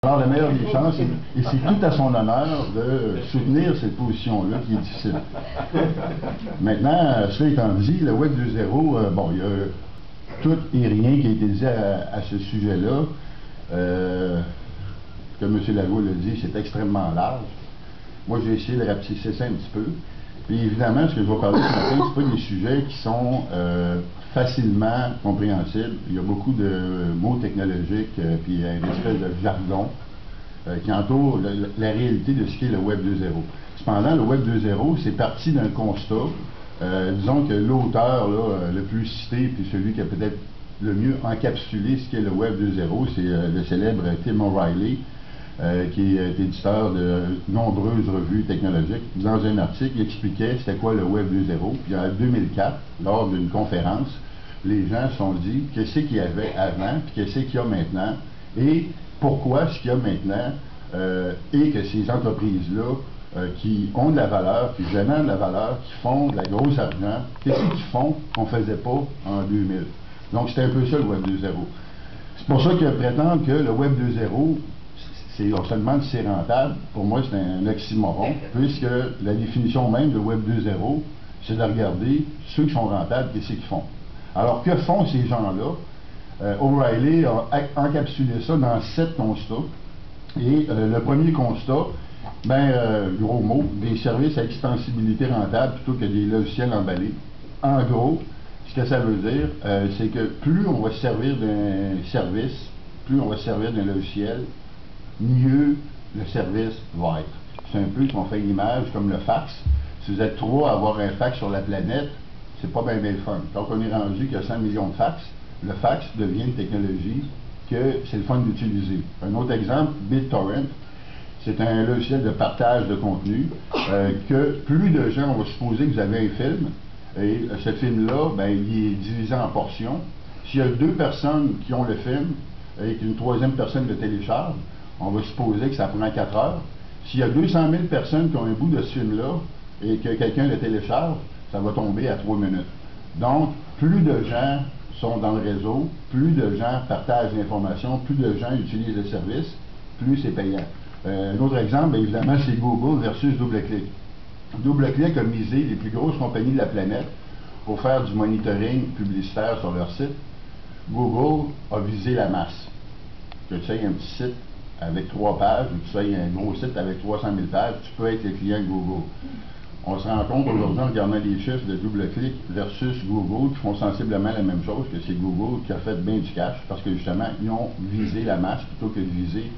avoir la meilleure des chances, et c'est tout à son honneur de soutenir cette position-là qui est difficile. Maintenant, cela étant dit, le Web 2.0, bon, il y a tout et rien qui a été dit à ce sujet-là. Comme M. Legault l'a dit, c'est extrêmement large. Moi, j'ai essayé de rapetisser ça un petit peu. Puis évidemment, ce que je vais parler ce matin, ce pas des sujets qui sont facilement compréhensibles. Il y a beaucoup de mots technologiques, puis une espèce de jargon qui entoure la réalité de ce qu'est le Web 2.0. Cependant, le Web 2.0, c'est parti d'un constat. Disons que l'auteur le plus cité, puis celui qui a peut-être le mieux encapsulé ce qu'est le Web 2.0, c'est le célèbre Tim O'Reilly, qui est éditeur de nombreuses revues technologiques. Dans un article, il expliquait c'était quoi le Web 2.0. Puis en 2004, lors d'une conférence, les gens se sont dit qu'est-ce qu'il y avait avant, puis qu'est-ce qu'il y a maintenant, et pourquoi ce qu'il y a maintenant, et que ces entreprises-là, qui ont de la valeur, qui génèrent de la valeur, qui font de la grosse argent, qu'est-ce qu'ils font qu'on ne faisait pas en 2000. Donc c'était un peu ça le Web 2.0. C'est pour ça qu'ils prétendent que le Web 2.0, on se demande si c'est rentable. Pour moi, c'est un oxymoron, puisque la définition même de Web 2.0, c'est de regarder ceux qui sont rentables, qu'est-ce qu'ils font. Alors, que font ces gens-là? O'Reilly a encapsulé ça dans 7 constats. Et le premier constat, gros mot, des services à extensibilité rentable plutôt que des logiciels emballés. En gros, ce que ça veut dire, c'est que plus on va se servir d'un service, plus on va se servir d'un logiciel, mieux le service va être. C'est un peu, si on fait une image comme le fax. Si vous êtes 3 à avoir un fax sur la planète, c'est pas bien le fun. Quand on est rendu qu'il y a 100 millions de fax, le fax devient une technologie que c'est le fun d'utiliser. Un autre exemple, BitTorrent, c'est un logiciel de partage de contenu que plus de gens, on va supposer que vous avez un film, et ce film-là, il est divisé en portions. S'il y a 2 personnes qui ont le film et qu'une 3e personne le télécharge, on va supposer que ça prend 4 heures. S'il y a 200 000 personnes qui ont un bout de ce film-là et que quelqu'un le télécharge, ça va tomber à 3 minutes. Donc, plus de gens sont dans le réseau, plus de gens partagent l'information, plus de gens utilisent le service, plus c'est payant. Un autre exemple, évidemment, c'est Google versus DoubleClick. DoubleClick a misé les plus grosses compagnies de la planète pour faire du monitoring publicitaire sur leur site. Google a visé la masse. Que tu aies un petit site avec 3 pages, ou que tu aies un gros site avec 300 000 pages, tu peux être le client de Google. On se rend compte aujourd'hui en regardant les chiffres de DoubleClick versus Google qui font sensiblement la même chose, que c'est Google qui a fait bien du cash parce que justement, ils ont visé la masse plutôt que de viser